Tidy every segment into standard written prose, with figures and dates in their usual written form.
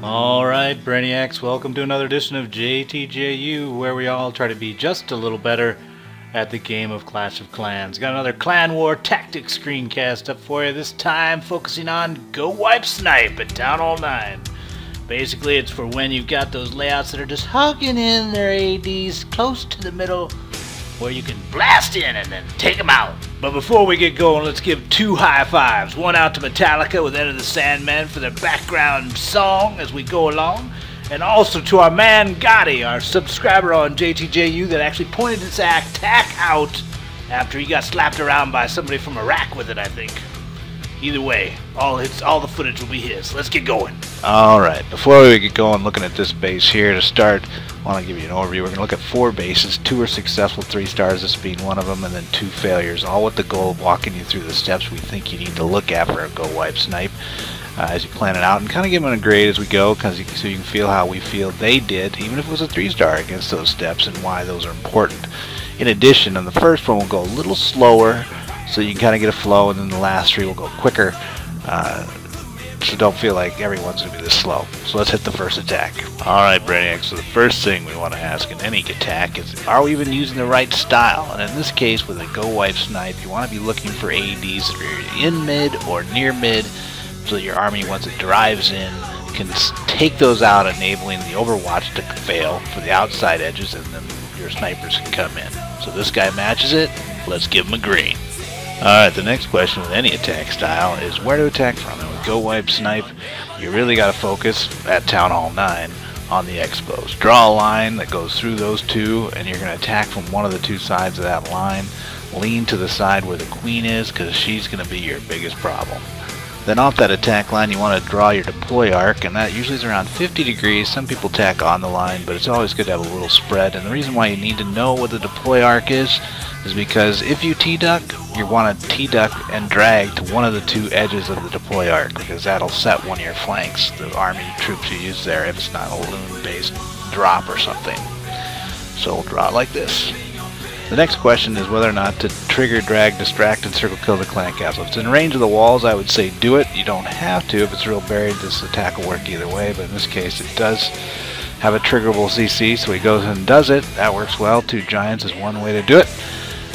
Alright, Brainiacs, welcome to another edition of JTJU, where we all try to be just a little better at the game of Clash of Clans. Got another Clan War Tactics screencast up for you, this time focusing on GoWiPe Snipe at Town Hall 9. Basically, it's for when you've got those layouts that are just hugging in their ADs close to the middle, where you can blast in and then take them out. But before we get going, let's give two high fives. One out to Metallica with Enter the Sandman for their background song as we go along. And also to our man Gotti, our subscriber on JTJU that actually pointed this attack out after he got slapped around by somebody from Iraq with it, I think. Either way, all the footage will be his. Let's get going. Alright, before we get going looking at this base here to start, I want to give you an overview. We're going to look at 4 bases. 2 are successful, 3 stars, this being one of them, and then 2 failures, all with the goal of walking you through the steps we think you need to look at for a GoWiPe Snipe as you plan it out, and kind of give them a grade as we go, so you can feel how we feel they did, even if it was a 3-star against those steps, and why those are important. In addition, on the first one we'll go a little slower, so you can kind of get a flow, and then the last 3 will go quicker. So don't feel like everyone's going to be this slow. So let's hit the first attack. Alright, Brainiacs, so the first thing we want to ask in any attack is, are we even using the right style? And in this case, with a GoWiPe Snipe, you want to be looking for ADs that are in mid or near mid, so that your army, once it drives in, can take those out, enabling the overwatch to fail for the outside edges, and then your snipers can come in. So this guy matches it. Let's give him a green. Alright, the next question with any attack style is where to attack from. And with GoWiPe Snipe, you really got to focus at Town Hall 9 on the expos. Draw a line that goes through those 2, and you're going to attack from one of the 2 sides of that line. Lean to the side where the queen is, because she's going to be your biggest problem. Then off that attack line, you want to draw your deploy arc, and that usually is around 50 degrees. Some people tack on the line, but it's always good to have a little spread. And the reason why you need to know what the deploy arc is because if you T-duck, you want to T-duck and drag to one of the 2 edges of the deploy arc, because that'll set one of your flanks, the army troops you use there, if it's not a loon-based drop or something. So we'll draw it like this. The next question is whether or not to trigger, drag, distract, and circle kill the clan castle. If it's in range of the walls, I would say do it. You don't have to. If it's real buried, this attack will work either way, but in this case it does have a triggerable CC, so he goes and does it. That works well. 2 giants is one way to do it.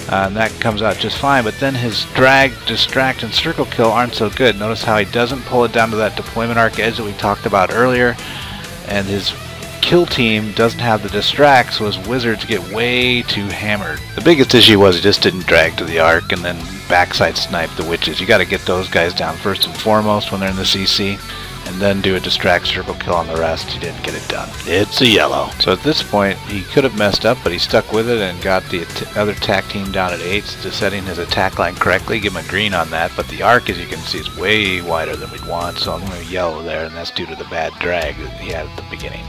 And that comes out just fine, but then his drag, distract, and circle kill aren't so good. Notice how he doesn't pull it down to that deployment arc edge that we talked about earlier, and his kill team doesn't have the distract, so his wizards get way too hammered. The biggest issue was he just didn't drag to the arc and then backside snipe the witches. You got to get those guys down first and foremost when they're in the CC, and then do a distract circle kill on the rest. He didn't get it done. It's a yellow. So at this point he could have messed up, but he stuck with it and got the other attack team down at 8, to setting his attack line correctly. Give him a green on that, but the arc, as you can see, is way wider than we'd want, so I'm going to yellow there, and that's due to the bad drag that he had at the beginning.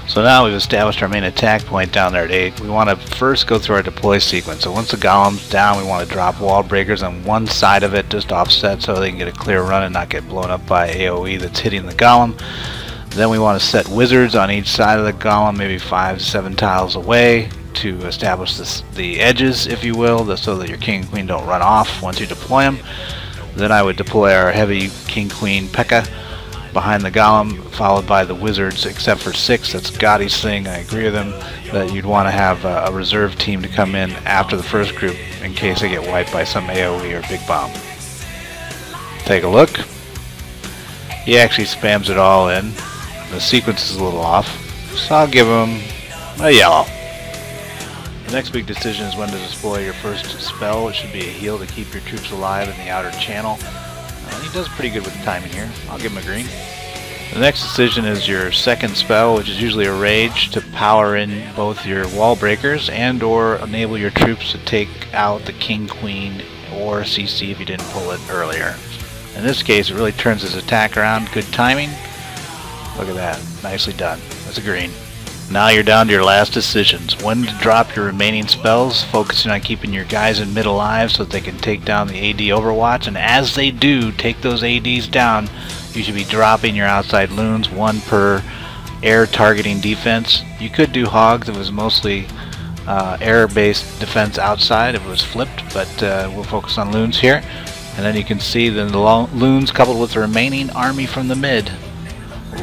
So now we've established our main attack point down there at 8. We want to first go through our deploy sequence. So once the golem's down, we want to drop wall breakers on one side of it, just offset, so they can get a clear run and not get blown up by AoE that's hitting the golem. Then we want to set wizards on each side of the golem, maybe 5 to 7 tiles away, to establish the edges, if you will, so that your king and queen don't run off once you deploy them. Then I would deploy our heavy king-queen Pekka behind the golem, followed by the wizards, except for 6. That's Gotti's thing. I agree with him that you'd want to have a reserve team to come in after the first group in case they get wiped by some AoE or big bomb. Take a look. He actually spams it all in. The sequence is a little off, so I'll give him a yellow. The next big decision is when to deploy your first spell. It should be a heal to keep your troops alive in the outer channel. He does pretty good with the timing here. I'll give him a green. The next decision is your second spell, which is usually a rage, to power in both your wall breakers and or enable your troops to take out the king, queen, or CC if you didn't pull it earlier. In this case, it really turns his attack around. Good timing. Look at that. Nicely done. That's a green. Now you're down to your last decisions. When to drop your remaining spells, focusing on keeping your guys in mid alive so that they can take down the AD overwatch, and as they do take those ADs down, you should be dropping your outside loons, 1 per air targeting defense. You could do hogs if it was mostly air-based defense outside, if it was flipped, but we'll focus on loons here. And then you can see the loons coupled with the remaining army from the mid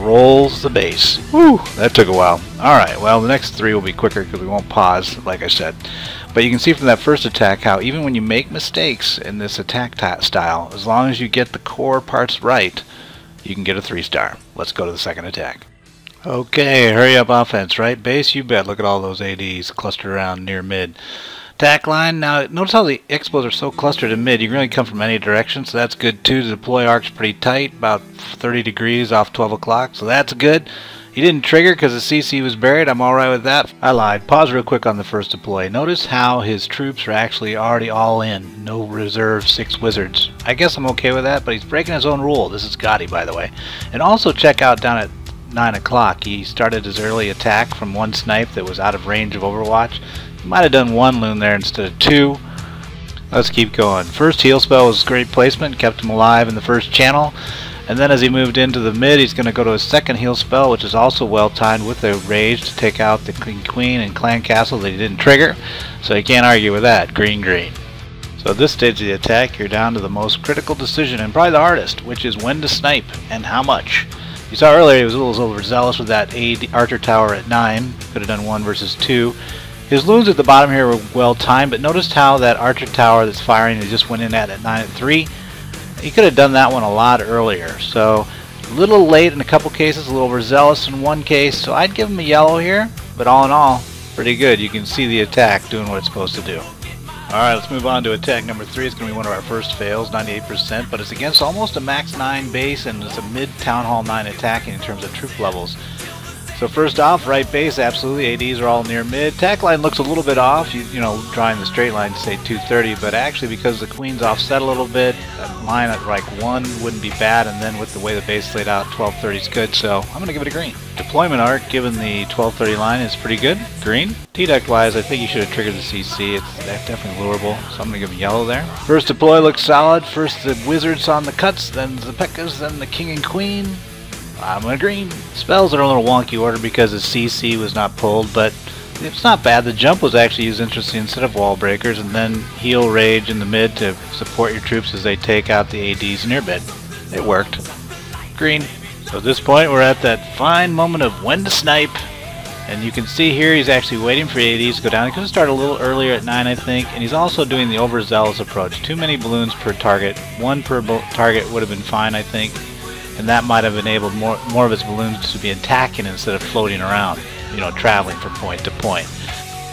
rolls the base. Whew, that took a while. Alright, well the next 3 will be quicker because we won't pause, like I said. But you can see from that first attack how even when you make mistakes in this attack style, as long as you get the core parts right, you can get a 3-star. Let's go to the second attack. Okay, hurry up offense, right base? You bet. Look at all those ADs clustered around near mid. Attack line, now notice how the expos are so clustered in mid, you can really come from any direction, so that's good too. The deploy arc's pretty tight, about 30 degrees off 12 o'clock, so that's good. He didn't trigger because the CC was buried. I'm alright with that. I lied. Pause real quick on the first deploy. Notice how his troops are actually already all in. No reserve 6 wizards. I guess I'm okay with that, but he's breaking his own rule. This is Gotti, by the way. And also check out down at 9 o'clock. He started his early attack from 1 snipe that was out of range of Overwatch. He might have done 1 loon there instead of 2. Let's keep going. First heal spell was great placement. Kept him alive in the first channel. And then as he moved into the mid, he's going to go to his second heal spell, which is also well timed with the rage to take out the queen and clan castle that he didn't trigger. So you can't argue with that. Green, green. So at this stage of the attack, you're down to the most critical decision, and probably the hardest, which is when to snipe and how much. You saw earlier he was a little overzealous with that archer tower at 9. Could have done 1 versus 2. His loons at the bottom here were well timed, but noticed how that archer tower that's firing he just went in at 9 at 3. He could have done that one a lot earlier. So a little late in a couple cases, a little overzealous in one case. So I'd give him a yellow here, but all in all, pretty good. You can see the attack doing what it's supposed to do. Alright, let's move on to attack number 3. It's going to be one of our first fails, 98%, but it's against almost a max 9 base, and it's a mid Town Hall 9 attacking in terms of troop levels. So first off, right base, absolutely, ADs are all near mid. Attack line looks a little bit off, you know, drawing the straight line to say 230, but actually because the queen's offset a little bit, mine at like 1 wouldn't be bad, and then with the way the base laid out, 1230 is good, so I'm going to give it a green. Deployment arc, given the 1230 line, is pretty good. Green. T-Duct wise, I think you should have triggered the CC. It's definitely lurable, so I'm going to give him yellow there. First deploy looks solid. First the wizards on the cuts, then the Pekkas, then the king and queen. I'm going to green. Spells are a little wonky order because the CC was not pulled, but it's not bad. The jump was actually used interesting instead of wall breakers, and then heal rage in the mid to support your troops as they take out the ADs near mid. It worked. Green. So at this point we're at that fine moment of when to snipe, and you can see here he's actually waiting for ADs to go down. He could have started a little earlier at 9, I think, and he's also doing the overzealous approach. Too many balloons per target. 1 per target would have been fine, I think. And that might have enabled more of his balloons to be attacking instead of floating around, you know, traveling from point to point.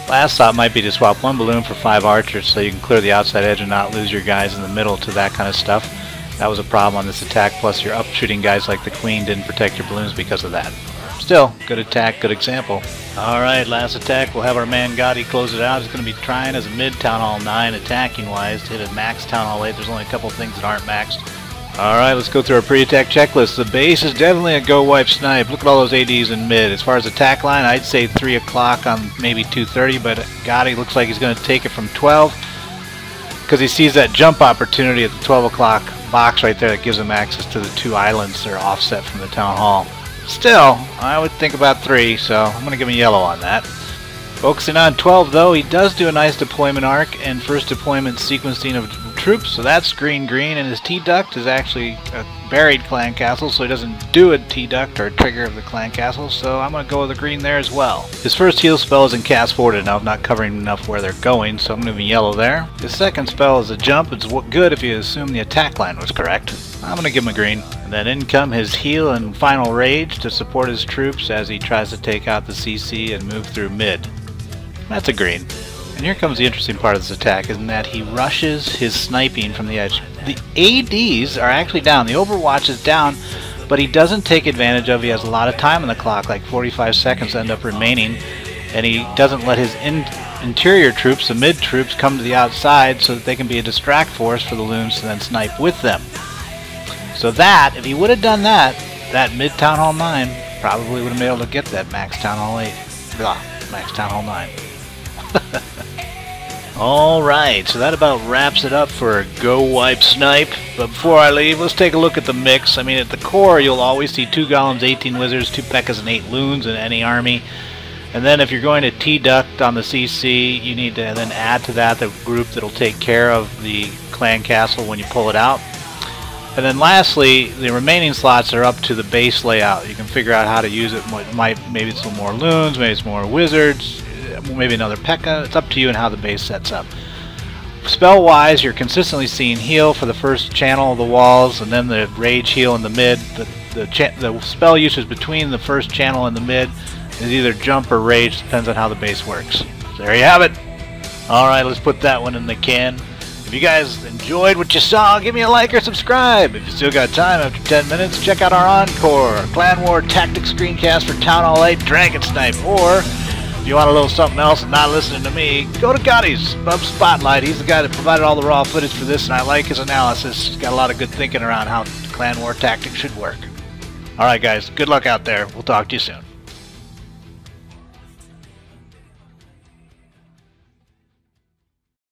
Last thought might be to swap 1 balloon for 5 archers so you can clear the outside edge and not lose your guys in the middle to that kind of stuff. That was a problem on this attack, plus your up-shooting guys like the queen didn't protect your balloons because of that. Still, good attack, good example. Alright, last attack, we'll have our man Gotti close it out. He's going to be trying as a mid Town Hall 9 attacking-wise to hit a max Town Hall 8. There's only a couple things that aren't maxed. Alright, let's go through our pre-attack checklist. The base is definitely a GoWiPe Snipe. Look at all those ADs in mid. As far as attack line, I'd say 3 o'clock on maybe 2:30, but Gotti looks like he's going to take it from 12 because he sees that jump opportunity at the 12 o'clock box right there that gives him access to the 2 islands that are offset from the Town Hall. Still, I would think about 3, so I'm going to give him yellow on that. Focusing on 12 though, he does do a nice deployment arc and first deployment sequencing of troops, so that's green, and his T-Duct is actually a buried clan castle, so he doesn't do a T-Duct or a trigger of the clan castle, so I'm going to go with the green there as well. His first heal spell is in cast forward enough, not covering enough where they're going, so I'm going to be yellow there. His second spell is a jump. It's good if you assume the attack line was correct. I'm going to give him a green. And then in come his heal and final rage to support his troops as he tries to take out the CC and move through mid. That's a green. And here comes the interesting part of this attack, is that he rushes his sniping from the edge. The ADs are actually down. The Overwatch is down, but he doesn't take advantage of. He has a lot of time on the clock, like 45 seconds end up remaining, and he doesn't let his interior troops, the mid troops, come to the outside so that they can be a distract force for the loons to then snipe with them. So that, if he would have done that, that mid Town Hall 9 probably would have been able to get that max Town Hall 8. Blah, max Town Hall 9. Alright, so that about wraps it up for GoWiPe Snipe. But before I leave, let's take a look at the mix. I mean, at the core, you'll always see 2 Golems, 18 Wizards, 2 Pekkas, and 8 Loons in any army. And then if you're going to T-Duct on the CC, you need to then add to that the group that'll take care of the clan castle when you pull it out. And then lastly, the remaining slots are up to the base layout. You can figure out how to use it. Maybe it's a little more loons, maybe it's more wizards, maybe another Pekka. It's up to you and how the base sets up. Spell wise, you're consistently seeing heal for the first channel of the walls, and then the rage heal in the mid. The spell usage between the first channel and the mid is either jump or rage, depends on how the base works. So there you have it. Alright, let's put that one in the can. If you guys enjoyed what you saw, give me a like or subscribe. If you still got time after 10 minutes, check out our Encore Clan War Tactics screencast for Town Hall 8 Dragon Snipe. Or if you want a little something else and not listening to me, go to Gotti's Bub Spotlight. He's the guy that provided all the raw footage for this, and I like his analysis. He's got a lot of good thinking around how Clan War Tactics should work. Alright guys, good luck out there. We'll talk to you soon.